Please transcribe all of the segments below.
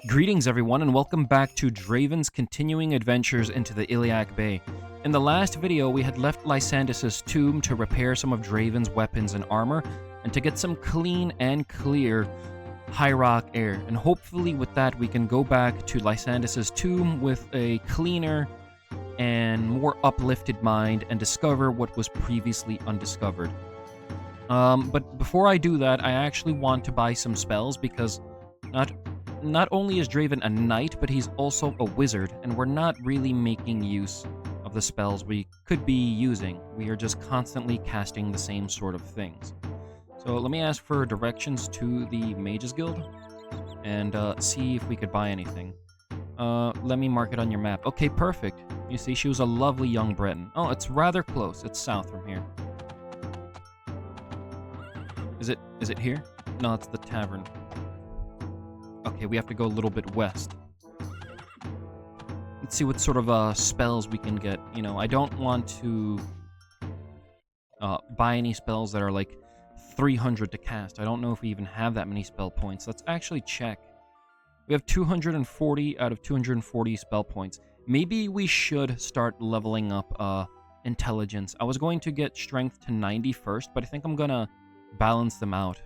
Greetings everyone and welcome back to Draven's continuing adventures into the Iliac Bay. In the last video we had left Lysandus' tomb to repair some of Draven's weapons and armor and to get some clean and clear high rock air, and hopefully with that we can go back to Lysandus' tomb with a cleaner and more uplifted mind and discover what was previously undiscovered. But before I do that, I actually want to buy some spells because not only is Draven a knight, but he's also a wizard, and we're not really making use of the spells we could be using. We are just constantly casting the same sort of things. So let me ask for directions to the Mages Guild, and see if we could buy anything. Let me mark it on your map. Okay, perfect. You see, she was a lovely young Breton. Oh, it's rather close. It's south from here. Is it here? No, it's the tavern. Okay, we have to go a little bit west. Let's see what sort of spells we can get. You know, I don't want to buy any spells that are like 300 to cast. I don't know if we even have that many spell points. Let's actually check. We have 240 out of 240 spell points. Maybe we should start leveling up intelligence. I was going to get strength to 90 first, but I think I'm gonna balance them out.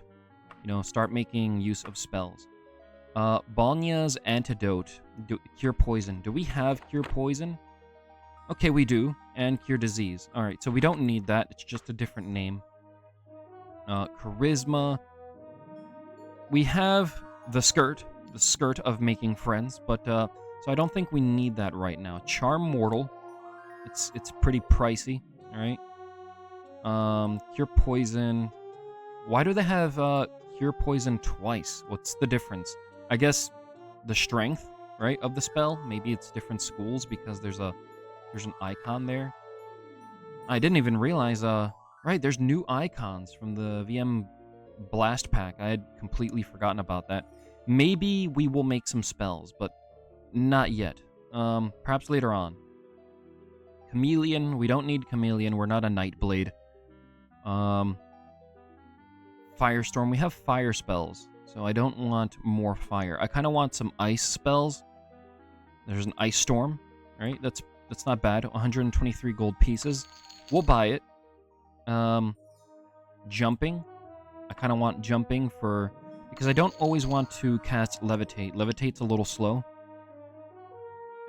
You know, start making use of spells. Balnia's antidote. Cure poison. Do we have cure poison? Okay, we do. And cure disease. Alright, so we don't need that. It's just a different name. Charisma. We have the skirt of making friends, but so I don't think we need that right now. Charm mortal. It's pretty pricey, alright? Cure poison. Why do they have cure poison twice? What's the difference? I guess the strength, right, of the spell. Maybe it's different schools because there's an icon there. I didn't even realize, right, there's new icons from the VM Blast Pack. I had completely forgotten about that. Maybe we will make some spells, but not yet. Perhaps later on. Chameleon, we don't need Chameleon. We're not a Nightblade. Firestorm, we have fire spells. So I don't want more fire. I kind of want some ice spells. There's an ice storm, right? That's not bad. 123 gold pieces. We'll buy it. Jumping. I kind of want jumping because I don't always want to cast levitate. Levitate's a little slow.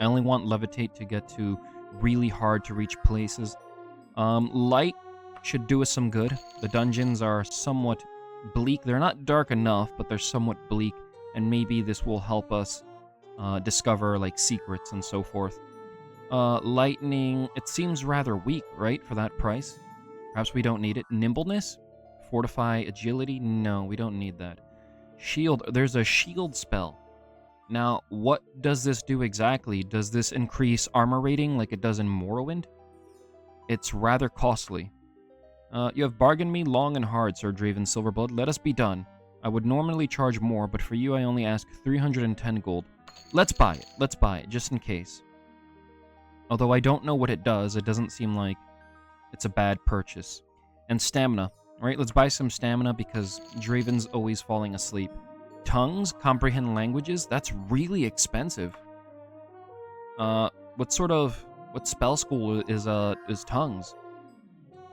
I only want levitate to get to really hard to reach places. Light should do us some good. The dungeons are somewhat bleak. They're not dark enough, but they're somewhat bleak, and maybe this will help us discover like secrets and so forth. Lightning, it seems rather weak, right, for that price. Perhaps we don't need it. Nimbleness, fortify agility, no, we don't need that. Shield, there's a shield spell. Now, what does this do exactly? Does this increase armor rating like it does in Morrowind? It's rather costly. You have bargained me long and hard, Sir Draven Silverblood. Let us be done. I would normally charge more, but for you I only ask 310 gold. Let's buy it. Let's buy it, just in case. Although I don't know what it does, it doesn't seem like it's a bad purchase. And stamina. Alright, let's buy some stamina because Draven's always falling asleep. Tongues? Comprehend languages? That's really expensive. What spell school is tongues?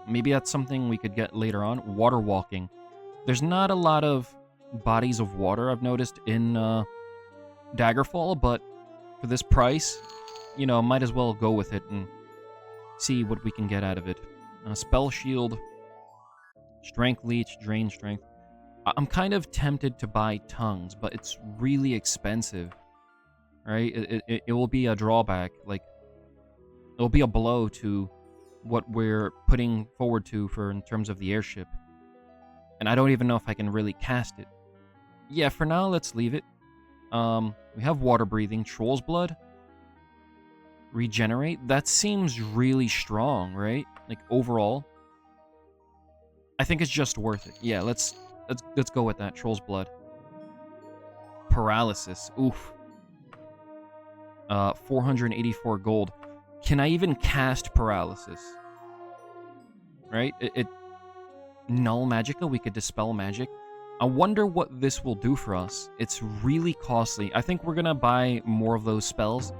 Maybe that's something we could get later on. Water walking. There's not a lot of bodies of water I've noticed in Daggerfall, but for this price, you know, might as well go with it and see what we can get out of it. Spell shield. Strength leech, drain strength. I'm kind of tempted to buy tongues, but it's really expensive. Right? It will be a drawback. Like, it'll be a blow to what we're putting forward to in terms of the airship. And I don't even know if I can really cast it. Yeah, for now, let's leave it. We have water breathing, troll's blood. Regenerate. That seems really strong, right? Like, overall. I think it's just worth it. Yeah, let's go with that. Troll's blood. Paralysis. Oof. 484 gold. Can I even cast paralysis? Right? Null magicka, we could dispel magic. I wonder what this will do for us. It's really costly. I think we're gonna buy more of those spells.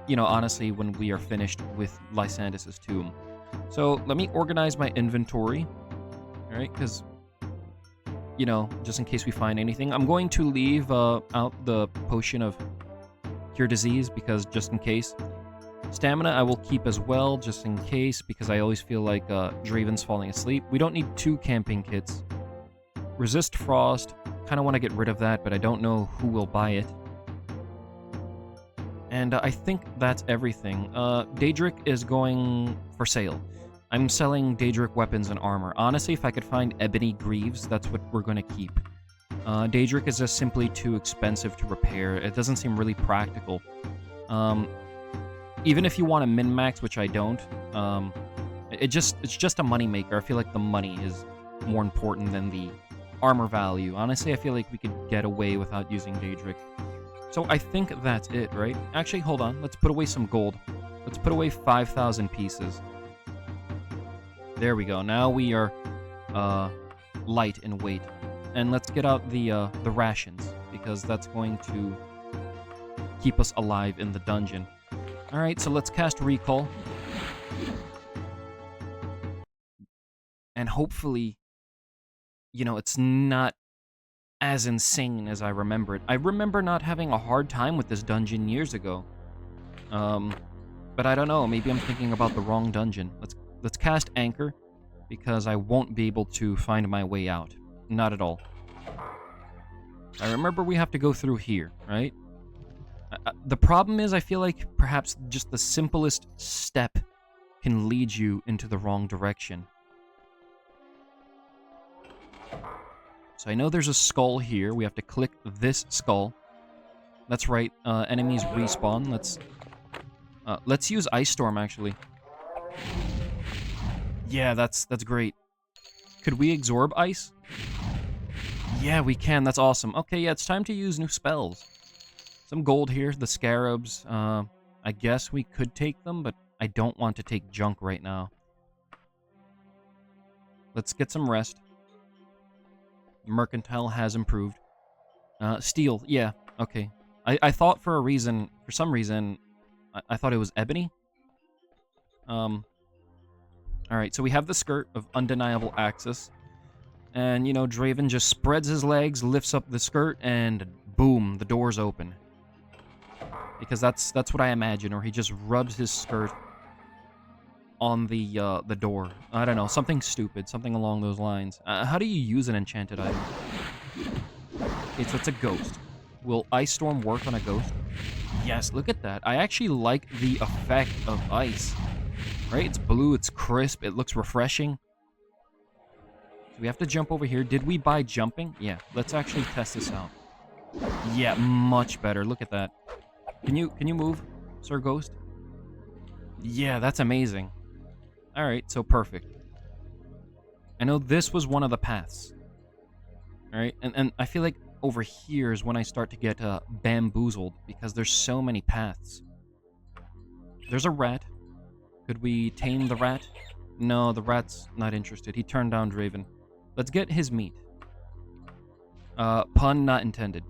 You know, honestly, when we are finished with Lysandus' tomb. So let me organize my inventory. All right, because, you know, just in case we find anything. I'm going to leave out the potion of cure disease because just in case. Stamina I will keep as well just in case because I always feel like Draven's falling asleep. We don't need 2 camping kits. Resist frost. Kind of want to get rid of that, but I don't know who will buy it. And I think that's everything. Daedric is going for sale. I'm selling Daedric weapons and armor. Honestly, if I could find ebony greaves, that's what we're going to keep. Daedric is just simply too expensive to repair. It doesn't seem really practical. Even if you want a min-max, which I don't, it's just a moneymaker. I feel like the money is more important than the armor value. Honestly, I feel like we could get away without using Daedric. So I think that's it, right? Actually, hold on. Let's put away some gold. Let's put away 5,000 pieces. There we go. Now we are light in weight. And let's get out the rations, because that's going to keep us alive in the dungeon. Alright, so let's cast Recall. And hopefully, you know, it's not as insane as I remember it. I remember not having a hard time with this dungeon years ago. But I don't know, maybe I'm thinking about the wrong dungeon. Let's cast Anchor, because I won't be able to find my way out. Not at all. I remember we have to go through here, right? The problem is I feel like perhaps just the simplest step can lead you into the wrong direction. So I know there's a skull here. We have to click this skull. That's right. Enemies respawn. Let's use Ice Storm, actually. Yeah, that's great. Could we absorb ice? Yeah, we can. That's awesome. Okay, yeah, it's time to use new spells. Some gold here. The scarabs. I guess we could take them, but I don't want to take junk right now. Let's get some rest. Mercantile has improved. Steel. Yeah, okay. I thought for some reason, I thought it was ebony. Alright, so we have the skirt of undeniable access. And, you know, Draven just spreads his legs, lifts up the skirt, and boom, the door's open. Because that's what I imagine, or he just rubs his skirt on the door. I don't know, something stupid, something along those lines. How do you use an enchanted item? Okay, so it's a ghost. Will Ice Storm work on a ghost? Yes, look at that. I actually like the effect of ice. Right? It's blue, it's crisp, it looks refreshing. So we have to jump over here. Did we buy jumping? Yeah, let's actually test this out. Yeah, much better. Look at that. Can you move, Sir Ghost? Yeah, that's amazing. Alright, so perfect. I know this was one of the paths. Alright, and I feel like over here is when I start to get bamboozled, because there's so many paths. There's a rat. Could we tame the rat? No, the rat's not interested. He turned down Draven. Let's get his meat. Pun not intended.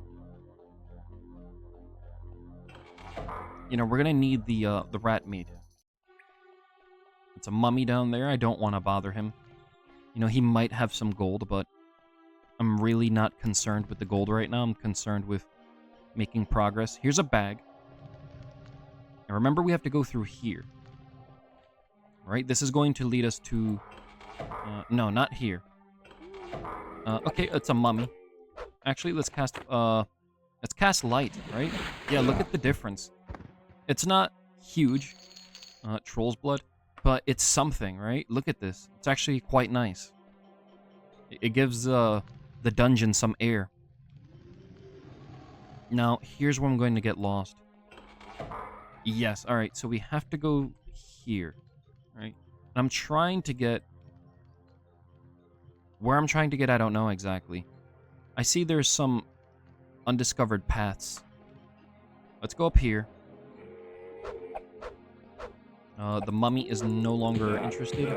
You know, we're gonna need the rat meat. It's a mummy down there. I don't want to bother him. You know, he might have some gold, but I'm really not concerned with the gold right now. I'm concerned with making progress. Here's a bag. And remember, we have to go through here. Right? This is going to lead us to... no, not here. Okay, it's a mummy. Actually, let's cast light, right? Yeah, look at the difference. It's not huge, troll's blood, but it's something, right? Look at this. It's actually quite nice. It gives the dungeon some air. Now, here's where I'm going to get lost. Yes, alright, so we have to go here. Right? I'm trying to get... Where I'm trying to get, I don't know exactly. I see there's some undiscovered paths. Let's go up here. The mummy is no longer interested.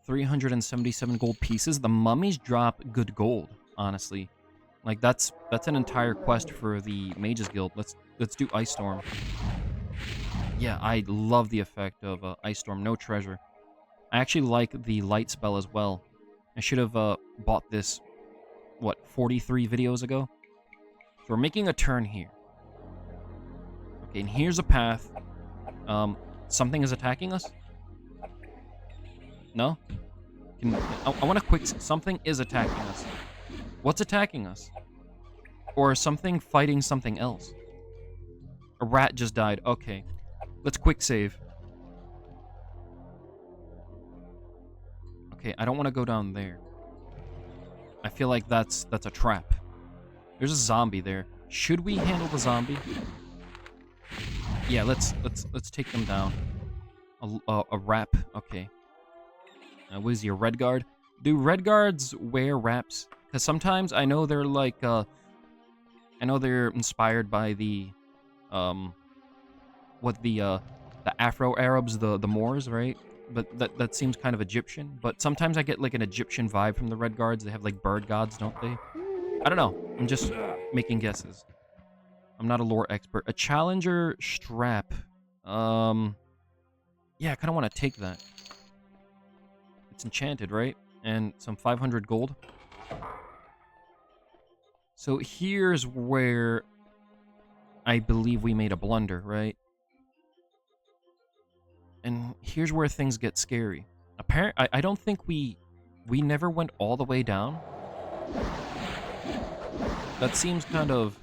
377 gold pieces. The mummies drop good gold, honestly. Like, that's an entire quest for the Mages Guild. Let's do Ice Storm. Yeah, I love the effect of Ice Storm. No treasure. I actually like the light spell as well. I should have bought this, what, 43 videos ago? So we're making a turn here. Okay, and here's a path. Something is attacking us? No? I want to quick... Something is attacking us. What's attacking us? Or something fighting something else? A rat just died. Okay. Let's quick save. Okay, I don't want to go down there. I feel like that's a trap. There's a zombie there. Should we handle the zombie? Yeah, let's take them down. A wrap. Okay. What is your red guard? Do red guards wear wraps? Because sometimes I know they're like I know they're inspired by the the Afro Arabs, the Moors, right? But that seems kind of Egyptian. But sometimes I get like an Egyptian vibe from the red guards. They have like bird gods, don't they? I don't know. I'm just making guesses. I'm not a lore expert. A challenger strap. Yeah, I kind of want to take that. It's enchanted, right? And some 500 gold. So here's where I believe we made a blunder, right? And here's where things get scary. I don't think we never went all the way down. That seems kind of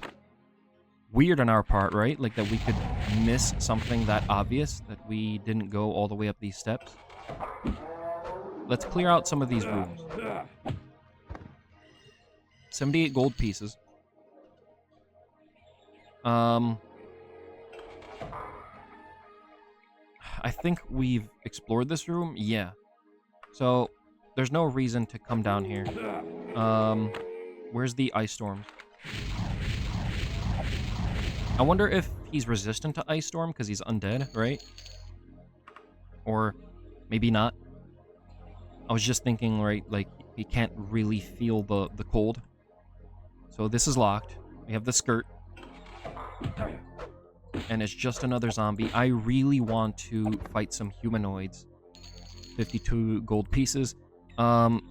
weird on our part, right? Like that we could miss something that obvious, that we didn't go all the way up these steps. Let's clear out some of these rooms. 78 gold pieces. I think we've explored this room. Yeah. So there's no reason to come down here. Where's the ice storms? I wonder if he's resistant to ice storm because he's undead, right? Or maybe not. I was just thinking, right, like he can't really feel the cold. So this is locked. We have the skirt. And it's just another zombie. I really want to fight some humanoids. 52 gold pieces.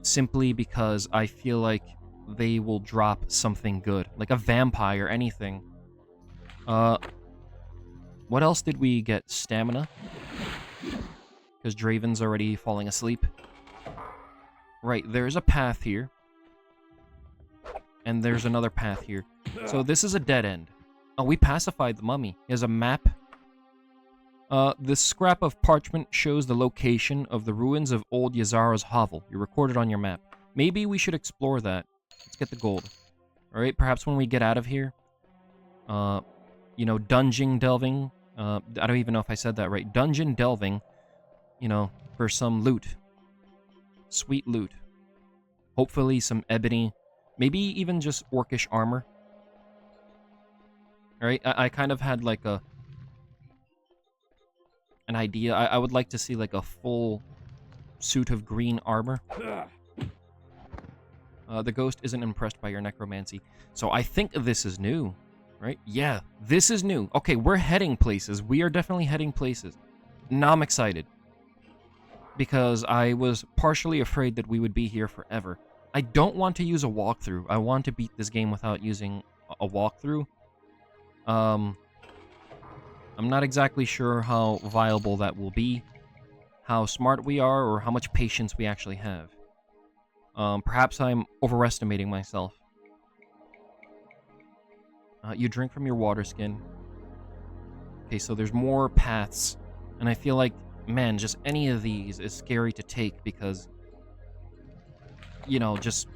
Simply because I feel like they will drop something good. Like a vampire, anything. What else did we get? Stamina. Because Draven's already falling asleep. Right, there's a path here. And there's another path here. So this is a dead end. Oh, we pacified the mummy. He has a map. This scrap of parchment shows the location of the ruins of old Yazara's hovel. You recorded on your map. Maybe we should explore that. Let's get the gold. Alright, perhaps when we get out of here. You know, dungeon delving. I don't even know if I said that right. Dungeon delving. You know, for some loot. Sweet loot. Hopefully some ebony. Maybe even just orcish armor. Alright, I kind of had like an idea. I would like to see like a full suit of green armor. The ghost isn't impressed by your necromancy. So I think this is new, right? Yeah, this is new. Okay, we're heading places. We are definitely heading places. Now I'm excited. Because I was partially afraid that we would be here forever. I don't want to use a walkthrough. I want to beat this game without using a walkthrough. I'm not exactly sure how viable that will be, how smart we are, or how much patience we actually have. Perhaps I'm overestimating myself. You drink from your water skin. Okay, so there's more paths, and I feel like, man, just any of these is scary to take because, you know, just,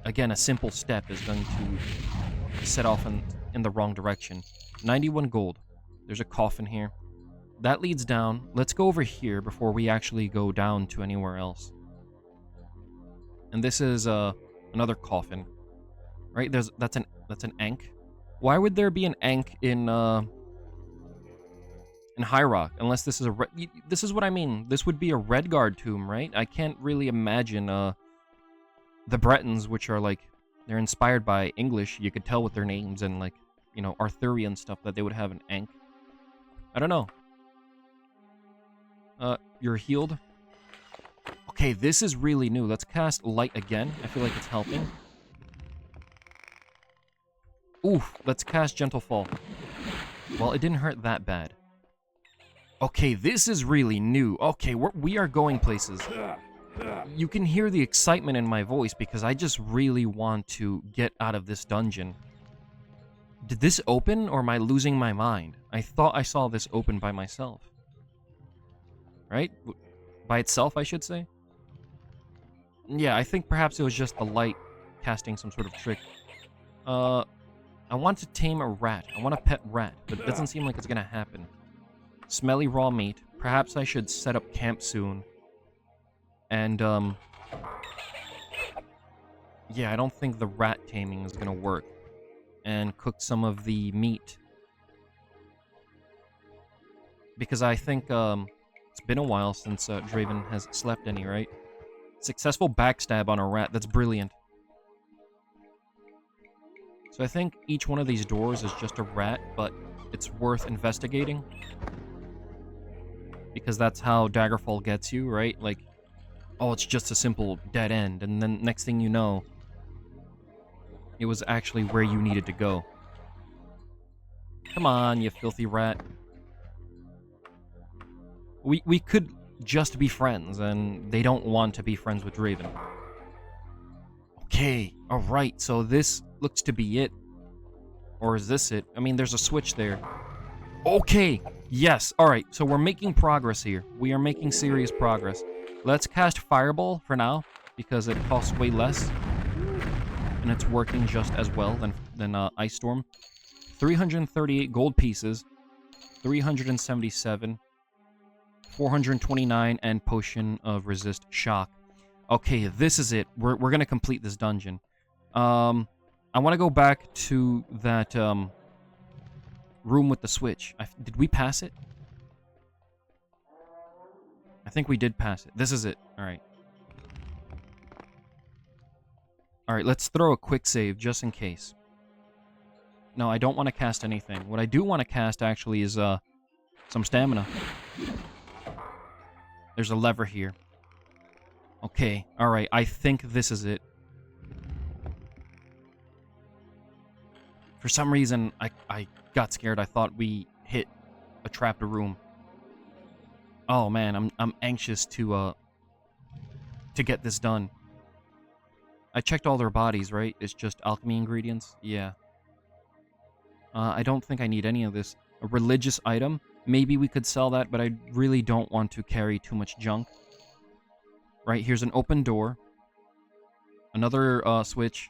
again, a simple step is going to set off in the wrong direction. 91 gold. There's a coffin here. That leads down. Let's go over here before we actually go down to anywhere else. And this is another coffin. Right? That's an ankh. Why would there be an ankh in in High Rock, unless this is a this is what I mean. This would be a Redguard tomb, right? I can't really imagine the Bretons, which are like, they're inspired by English. You could tell with their names and like, you know, Arthurian stuff, that they would have an Ankh. I don't know. You're healed. Okay, this is really new. Let's cast Light again. I feel like it's helping. Oof, let's cast Gentle Fall. Well, it didn't hurt that bad. Okay, this is really new. Okay, we are going places. You can hear the excitement in my voice because I just really want to get out of this dungeon. Did this open, or am I losing my mind? I thought I saw this open by myself. Right? By itself, I should say? Yeah, I think perhaps it was just the light casting some sort of trick. I want to tame a rat. I want a pet rat, but it doesn't seem like it's gonna happen. Smelly raw meat. Perhaps I should set up camp soon. And, yeah, I don't think the rat taming is gonna work. And cook some of the meat. Because I think, it's been a while since Draven has slept any, right? Successful backstab on a rat. That's brilliant. So I think each one of these doors is just a rat, but it's worth investigating. Because that's how Daggerfall gets you, right? Like, oh, it's just a simple dead end. And then next thing you know, it was actually where you needed to go. Come on, you filthy rat. We could just be friends, and they don't want to be friends with Draven. Okay, alright, so this looks to be it. Or is this it? I mean, there's a switch there. Okay, yes, alright, so we're making progress here. We are making serious progress. Let's cast Fireball for now, because it costs way less. And it's working just as well than Ice Storm. 338 gold pieces. 377. 429, and Potion of Resist Shock. Okay, this is it. We're gonna complete this dungeon. I want to go back to that room with the switch. Did we pass it? I think we did pass it. This is it. Alright. Alright, let's throw a quick save just in case. No, I don't want to cast anything. What I do want to cast actually is some stamina. There's a lever here. Okay, alright, I think this is it. For some reason, I got scared. I thought we hit a trapped room. Oh man, I'm anxious to get this done. I checked all their bodies, right? It's just alchemy ingredients? Yeah. I don't think I need any of this. A religious item? Maybe we could sell that, but I really don't want to carry too much junk. Right, here's an open door. Another switch.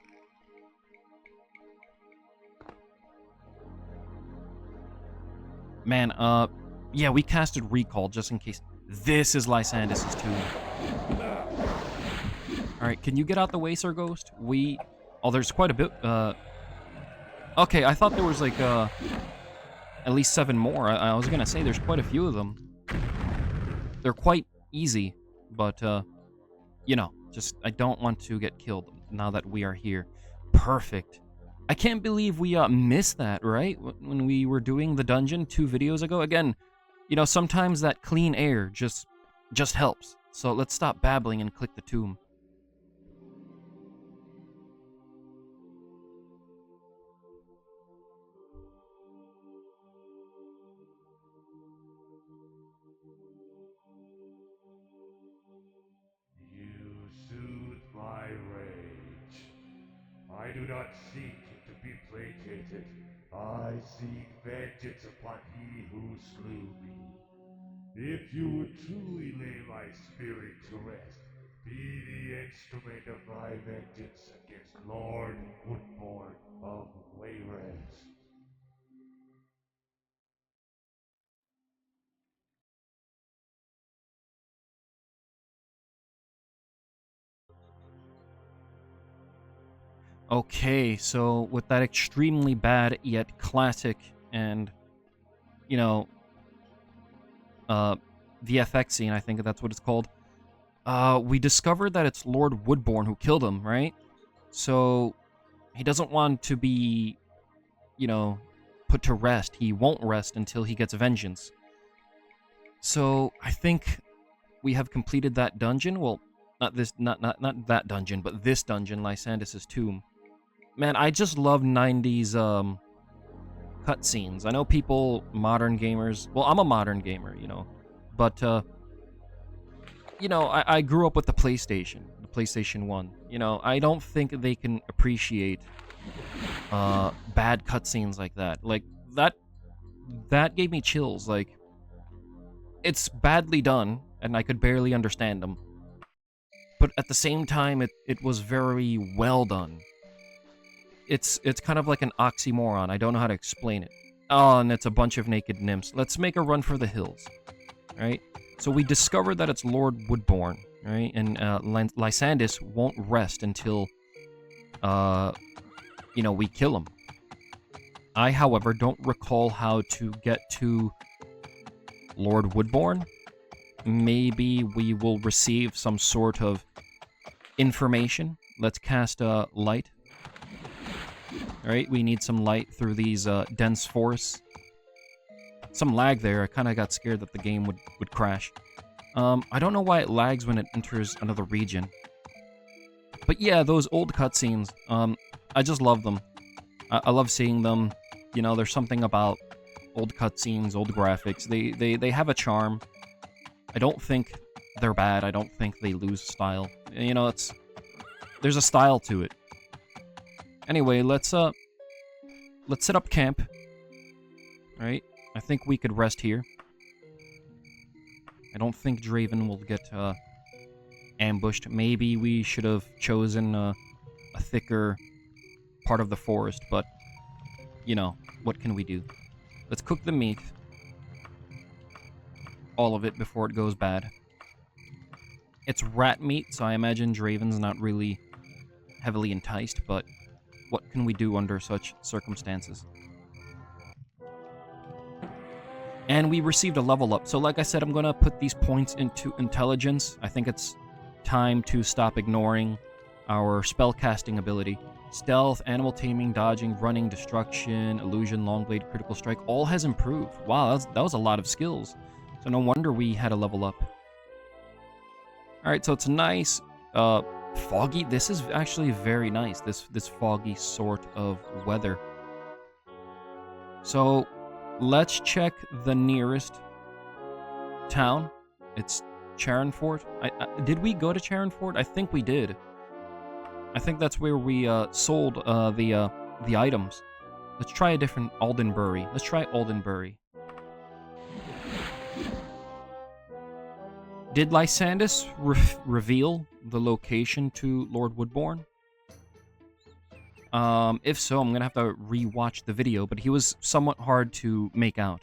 Man, yeah, we casted Recall just in case. This is Lysandus' tomb. Alright, can you get out the way, Sir Ghost? Oh, there's quite a bit, Okay, I thought there was, like, at least 7 more. I was gonna say, there's quite a few of them. They're quite easy, but, you know, just, I don't want to get killed now that we are here. Perfect. I can't believe we, missed that, right? When we were doing the dungeon 2 videos ago. Again, you know, sometimes that clean air just helps. So let's stop babbling and click the tomb. I do not seek to be placated. I seek vengeance upon he who slew me. If you would truly lay my spirit to rest, be the instrument of my vengeance against Lord Woodborn of Wayrest. Okay, so with that extremely bad yet classic and, you know, VFX scene, I think that's what it's called, we discovered that it's Lord Woodbourne who killed him, right? So he doesn't want to be, put to rest. He won't rest until he gets vengeance. So I think we have completed that dungeon. Well, not that dungeon, but this dungeon, Lysandus' tomb. Man, I just love 90s cutscenes. I know people, modern gamers. Well, I'm a modern gamer, but I grew up with the PlayStation 1. I don't think they can appreciate bad cutscenes like that. Like that gave me chills. Like, it's badly done, and I could barely understand them. But at the same time, it was very well done. It's kind of like an oxymoron. I don't know how to explain it. Oh, and it's a bunch of naked nymphs. Let's make a run for the hills, right? So we discovered that it's Lord Woodbourne, right? And Lysandus won't rest until, we kill him. I, however, don't recall how to get to Lord Woodbourne. Maybe we will receive some sort of information. Let's cast light. Alright, we need some light through these dense forests. Some lag there. I kind of got scared that the game would crash. I don't know why it lags when it enters another region. But yeah, those old cutscenes, I just love them. I love seeing them. There's something about old cutscenes, old graphics. They have a charm. I don't think they're bad. I don't think they lose style. There's a style to it. Anyway, let's set up camp. Right? I think we could rest here. I don't think Draven will get ambushed. Maybe we should have chosen a thicker part of the forest, but what can we do? Let's cook the meat. All of it before it goes bad. It's rat meat, so I imagine Draven's not really heavily enticed, but what can we do under such circumstances? And we received a level up. So like I said, I'm going to put these points into intelligence. I think it's time to stop ignoring our spellcasting ability. Stealth, animal taming, dodging, running, destruction, illusion, long blade, critical strike, all has improved. Wow, that was a lot of skills. So no wonder we had a level up. Alright, so it's nice. Foggy. This is actually very nice, this foggy sort of weather. So let's check the nearest town. It's Charonfort. Did we go to Charonfort? I think we did. I think that's where we sold the items. Let's try a different Aldenbury. Let's try Aldenbury. Did Lysandus reveal the location to Lord Woodbourne? If so, I'm gonna have to re-watch the video, but he was somewhat hard to make out.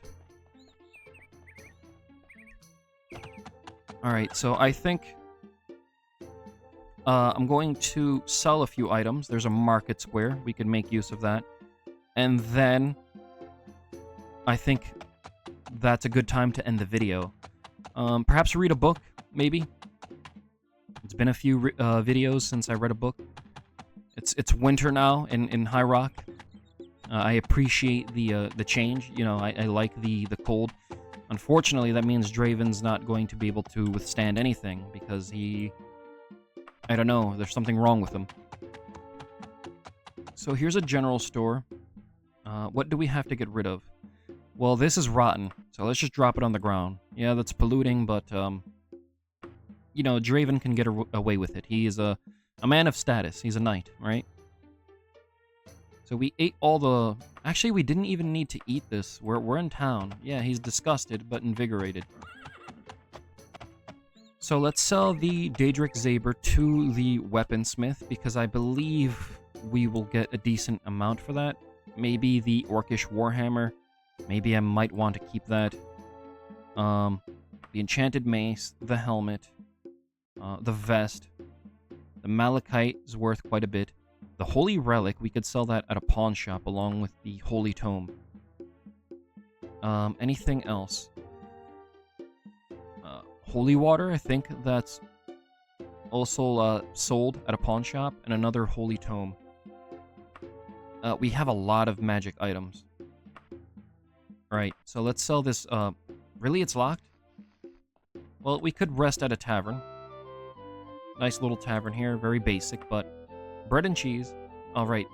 Alright, so I think I'm going to sell a few items. There's a market square. We can make use of that. And then I think that's a good time to end the video. Perhaps read a book, maybe? It's been a few videos since I read a book. It's winter now in High Rock. I appreciate the change. I like the cold. Unfortunately, that means Draven's not going to be able to withstand anything because I don't know, there's something wrong with him. So here's a general store. What do we have to get rid of? Well, this is rotten, so let's just drop it on the ground. Yeah, that's polluting, but, Draven can get away with it. He is a man of status. He's a knight, right? So we ate all the... Actually, we didn't even need to eat this. We're in town. Yeah, he's disgusted, but invigorated. So let's sell the Daedric Saber to the weaponsmith, because I believe we will get a decent amount for that. Maybe the Orcish Warhammer. Maybe I might want to keep that. The Enchanted Mace, the Helmet, the Vest. The Malachite is worth quite a bit. The Holy Relic, we could sell that at a pawn shop along with the Holy Tome. Anything else? holy water, I think that's also sold at a pawn shop, and another holy tome. We have a lot of magic items. Alright, so let's sell this. Really, it's locked? Well, we could rest at a tavern. Nice little tavern here, very basic, but bread and cheese. Alright,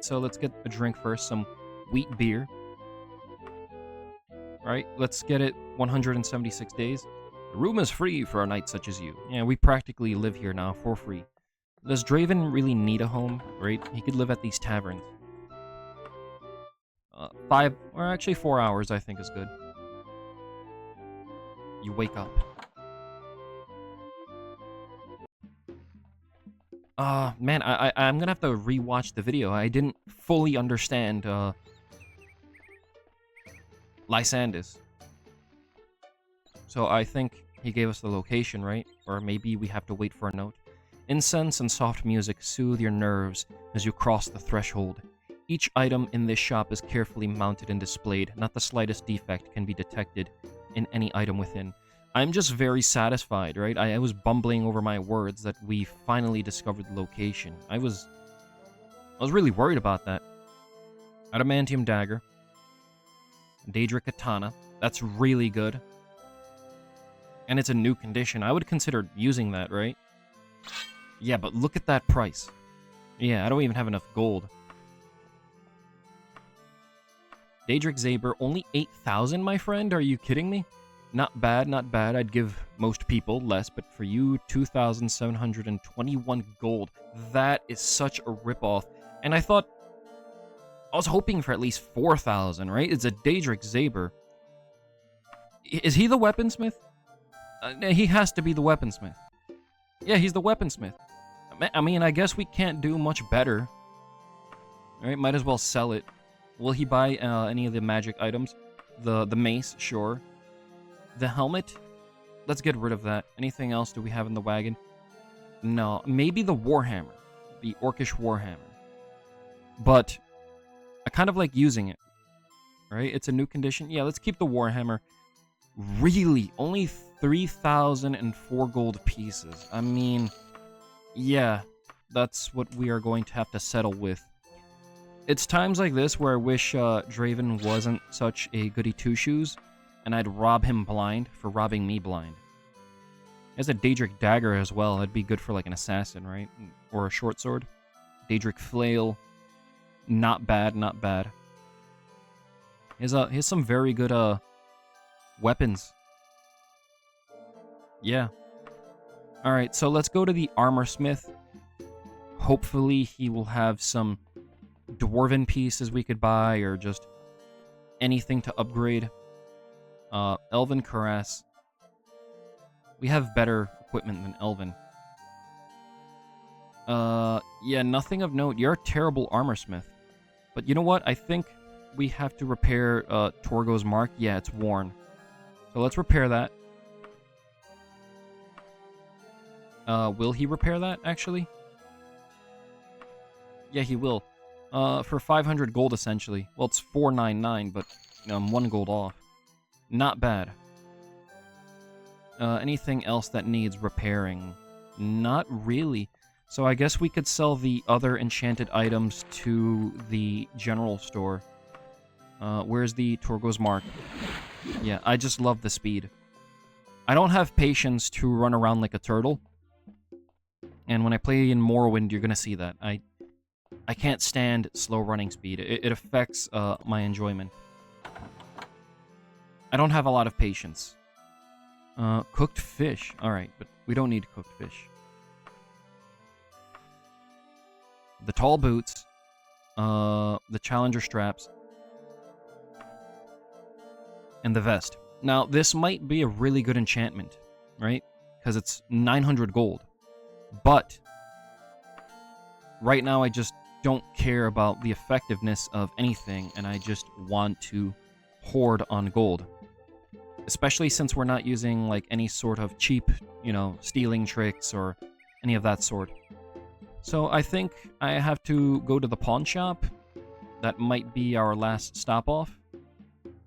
so let's get a drink first, some wheat beer. Alright, let's get it 176 days. The room is free for a knight such as you. Yeah, we practically live here now for free. Does Draven really need a home, right? He could live at these taverns. 5, or actually 4 hours, I think is good. You wake up. Man, I'm gonna have to rewatch the video. I didn't fully understand, Lysandus. So I think he gave us the location, right? Or maybe we have to wait for a note. Incense and soft music soothe your nerves as you cross the threshold. Each item in this shop is carefully mounted and displayed. Not the slightest defect can be detected in any item within. I'm just very satisfied, right? I was bumbling over my words that we finally discovered the location. I was really worried about that. Adamantium dagger. Daedric katana. That's really good. And it's a new condition. I would consider using that, right? Yeah, but look at that price. Yeah, I don't even have enough gold. Daedric Saber, only 8,000, my friend? Are you kidding me? Not bad, not bad. I'd give most people less, but for you, 2,721 gold. That is such a ripoff. And I was hoping for at least 4,000, right? It's a Daedric Saber. Is he the weaponsmith? He has to be the weaponsmith. Yeah, he's the weaponsmith. I mean, I guess we can't do much better. Alright, might as well sell it. Will he buy any of the magic items? The mace, sure. The helmet? Let's get rid of that. Anything else do we have in the wagon? No, maybe the warhammer. The orcish warhammer. But I kind of like using it. Right? It's a new condition. Yeah, let's keep the warhammer. Really? Only 3,004 gold pieces. I mean, yeah, that's what we are going to have to settle with. It's times like this where I wish Draven wasn't such a goody two-shoes, and I'd rob him blind for robbing me blind. He has a Daedric dagger as well. That'd be good for like an assassin, right? Or a short sword. Daedric flail. Not bad, not bad. He has some very good weapons. Yeah. Alright, so let's go to the armor smith. Hopefully he will have some dwarven pieces we could buy, or just anything to upgrade. Elven cuirass. We have better equipment than Elven. Yeah, nothing of note. You're a terrible armor smith. But you know what? I think we have to repair Torgo's mark. Yeah, it's worn. So let's repair that. Will he repair that, actually? Yeah, he will. For 500 gold, essentially. Well, it's 499, but 1 gold off. Not bad. Anything else that needs repairing? Not really. So I guess we could sell the other enchanted items to the general store. Where's the Torgo's mark? Yeah, I just love the speed. I don't have patience to run around like a turtle. And when I play in Morrowind, you're gonna see that. I can't stand slow running speed. It affects my enjoyment. I don't have a lot of patience. Cooked fish. Alright, but we don't need cooked fish. The tall boots. The challenger straps. And the vest. Now, this might be a really good enchantment, right? Because it's 900 gold. But right now I just don't care about the effectiveness of anything, and I just want to hoard on gold. Especially since we're not using like any sort of cheap, stealing tricks or any of that sort. So I think I have to go to the pawn shop. That might be our last stop off.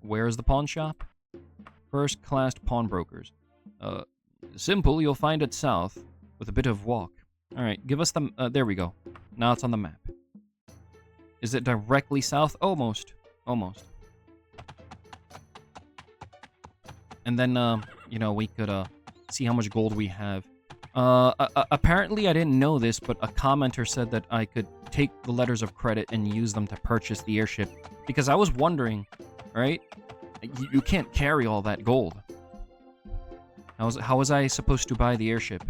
Where's the pawn shop? First class pawnbrokers. Simple, you'll find it south, with a bit of walk. Alright, give us the... there we go. Now it's on the map. Is it directly south? Almost. Almost. And then, you know, we could, see how much gold we have. Apparently I didn't know this, but a commenter said that I could take the letters of credit and use them to purchase the airship. Because I was wondering, right? You can't carry all that gold. How was I supposed to buy the airship?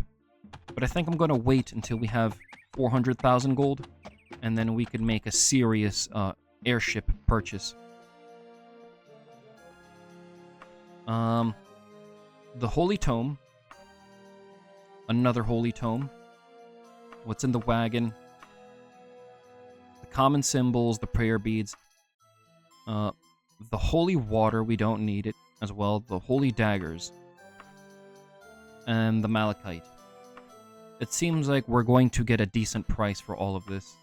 But I think I'm gonna wait until we have 400,000 gold, and then we could make a serious, airship purchase. The Holy Tome. Another Holy Tome. What's in the wagon? The common symbols, the prayer beads. The Holy Water, we don't need it as well. The Holy Daggers. And the Malachite. It seems like we're going to get a decent price for all of this.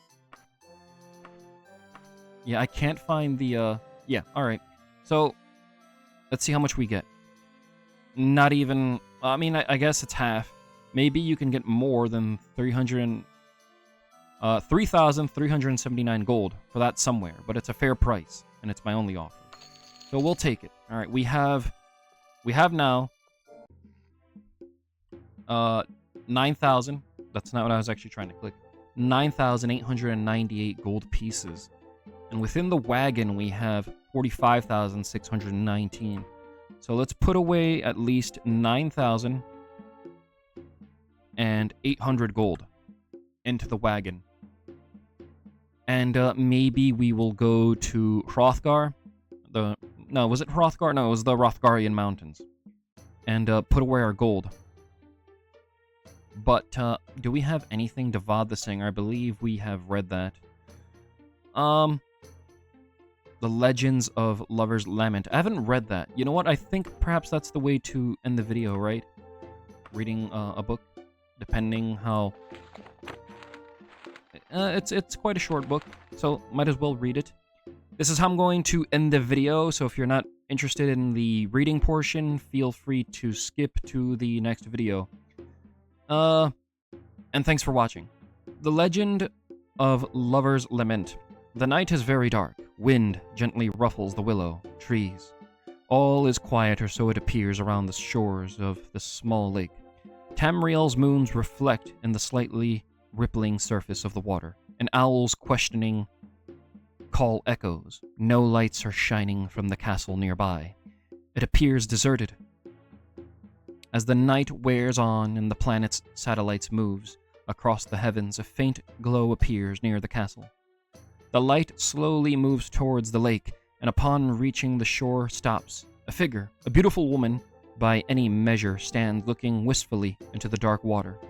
Yeah, I can't find the, yeah, alright. So, let's see how much we get. Not even... I mean, I guess it's half. Maybe you can get more than 3,379 gold for that somewhere, but it's a fair price, and it's my only offer. So we'll take it. All right, we have now 9,000. That's not what I was actually trying to click. 9,898 gold pieces, and within the wagon we have 45,619. So let's put away at least 9,800 gold into the wagon. And maybe we will go to Hrothgar. No, was it Hrothgar? No, it was the Hrothgarian Mountains. And put away our gold. But do we have anything to Vod the Singer? I believe we have read that. The Legends of Lover's Lament. I haven't read that. You know what? I think perhaps that's the way to end the video, right? Reading a book, depending how... it's quite a short book, so might as well read it. This is how I'm going to end the video, so if you're not interested in the reading portion, feel free to skip to the next video. And thanks for watching. The Legend of Lover's Lament. The night is very dark. Wind gently ruffles the willow trees. All is quiet, or so it appears, around the shores of the small lake. Tamriel's moons reflect in the slightly rippling surface of the water. An owl's questioning call echoes. No lights are shining from the castle nearby. It appears deserted. As the night wears on and the planet's satellites moves across the heavens, a faint glow appears near the castle. The light slowly moves towards the lake, and upon reaching the shore stops. A figure, a beautiful woman, by any measure, stands looking wistfully into the dark water.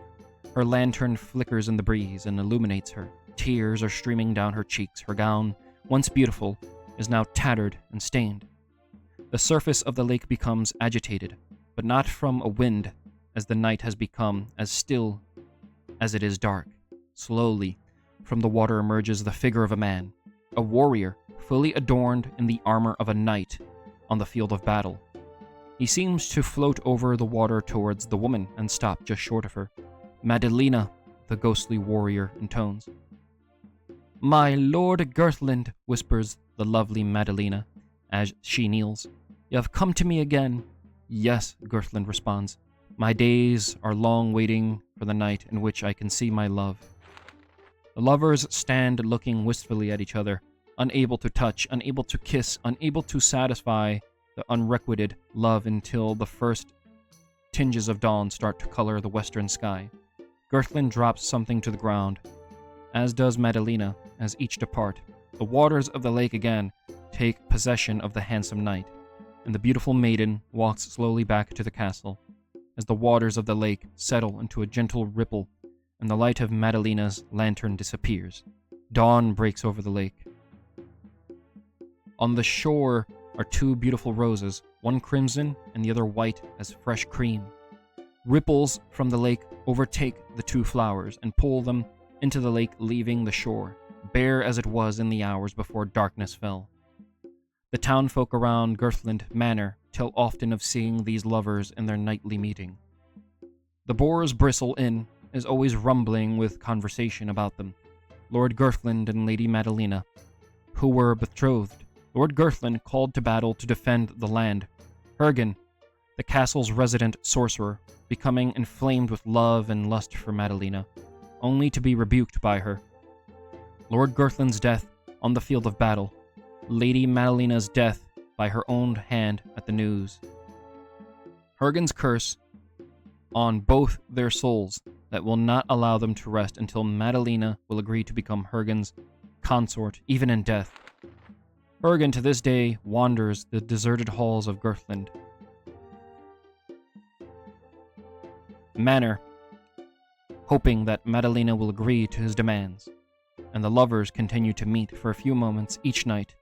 Her lantern flickers in the breeze and illuminates her. Tears are streaming down her cheeks. Her gown, once beautiful, is now tattered and stained. The surface of the lake becomes agitated, but not from a wind, as the night has become as still as it is dark. Slowly, from the water emerges the figure of a man, a warrior, fully adorned in the armor of a knight on the field of battle. He seems to float over the water towards the woman and stop just short of her. "Madalena," the ghostly warrior intones. "My lord Girthland," whispers the lovely Madalena as she kneels. "You have come to me again." "Yes," Girthland responds. "My days are long waiting for the night in which I can see my love." The lovers stand looking wistfully at each other, unable to touch, unable to kiss, unable to satisfy the unrequited love until the first tinges of dawn start to color the western sky. Girthland drops something to the ground, as does Madalena, as each depart. The waters of the lake again take possession of the handsome knight, and the beautiful maiden walks slowly back to the castle, as the waters of the lake settle into a gentle ripple, and the light of Madalena's lantern disappears. Dawn breaks over the lake. On the shore are two beautiful roses, one crimson and the other white as fresh cream. Ripples from the lake overtake the two flowers and pull them into the lake, leaving the shore, bare as it was in the hours before darkness fell. The townfolk around Girthland Manor tell often of seeing these lovers in their nightly meeting. The boars Bristle Inn is always rumbling with conversation about them. Lord Girthland and Lady Madalena, who were betrothed. Lord Girthland called to battle to defend the land. Hergen, the castle's resident sorcerer, becoming inflamed with love and lust for Madalena, only to be rebuked by her. Lord Girthland's death on the field of battle. Lady Madalena's death by her own hand at the news. Hergen's curse on both their souls that will not allow them to rest until Madalena will agree to become Hergen's consort, even in death. Hergen to this day wanders the deserted halls of Girthland Manor, hoping that Madalena will agree to his demands, and the lovers continue to meet for a few moments each night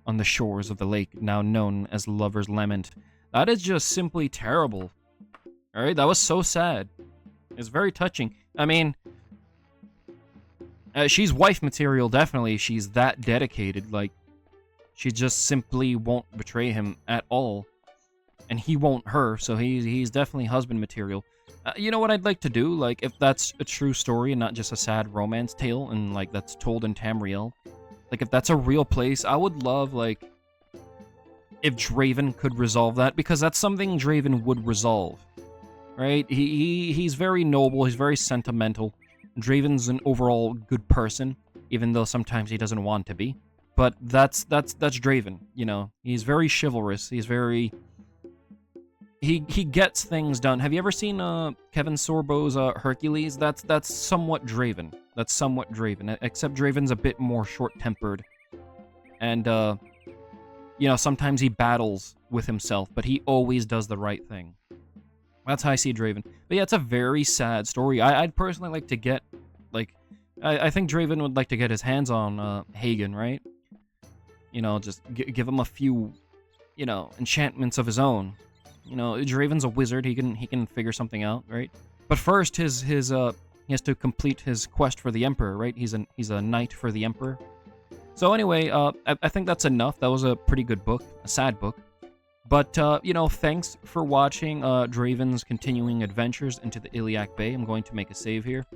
on the shores of the lake now known as Lover's Lament. That is just simply terrible. Alright, that was so sad. It's very touching. I mean, she's wife material, definitely. She's that dedicated. Like, she just simply won't betray him at all. And he won't her, so he's definitely husband material. You know what I'd like to do? Like, if that's a true story and not just a sad romance tale, and, like, that's told in Tamriel. Like, if that's a real place, I would love, like, if Draven could resolve that, because that's something Draven would resolve. Right? He's very noble, he's very sentimental. Draven's an overall good person, even though sometimes he doesn't want to be. But that's Draven, you know. He's very chivalrous, he's very... He gets things done. Have you ever seen Kevin Sorbo's Hercules? That's somewhat Draven. That's somewhat Draven, except Draven's a bit more short-tempered. And, you know, sometimes he battles with himself, but he always does the right thing. That's how I see Draven. But yeah, it's a very sad story. I'd personally like to get, like... I think Draven would like to get his hands on Hagen, right? You know, just give him a few, you know, enchantments of his own. You know, Draven's a wizard. He can figure something out, right? But first, he has to complete his quest for the Emperor, right? He's a knight for the Emperor. So anyway, I think that's enough. That was a pretty good book, a sad book. But, you know, thanks for watching Draven's continuing adventures into the Iliac Bay. I'm going to make a save here.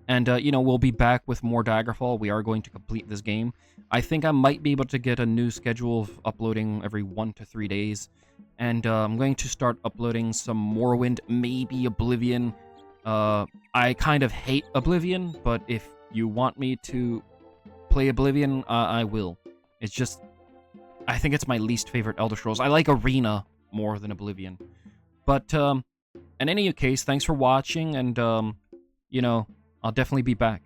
And, you know, we'll be back with more Daggerfall. We are going to complete this game. I think I might be able to get a new schedule of uploading every 1 to 3 days. And I'm going to start uploading some Morrowind, maybe Oblivion. I kind of hate Oblivion, but if you want me to play Oblivion, I will. It's just... I think it's my least favorite Elder Scrolls. I like Arena more than Oblivion. But, in any case, thanks for watching, and, you know, I'll definitely be back.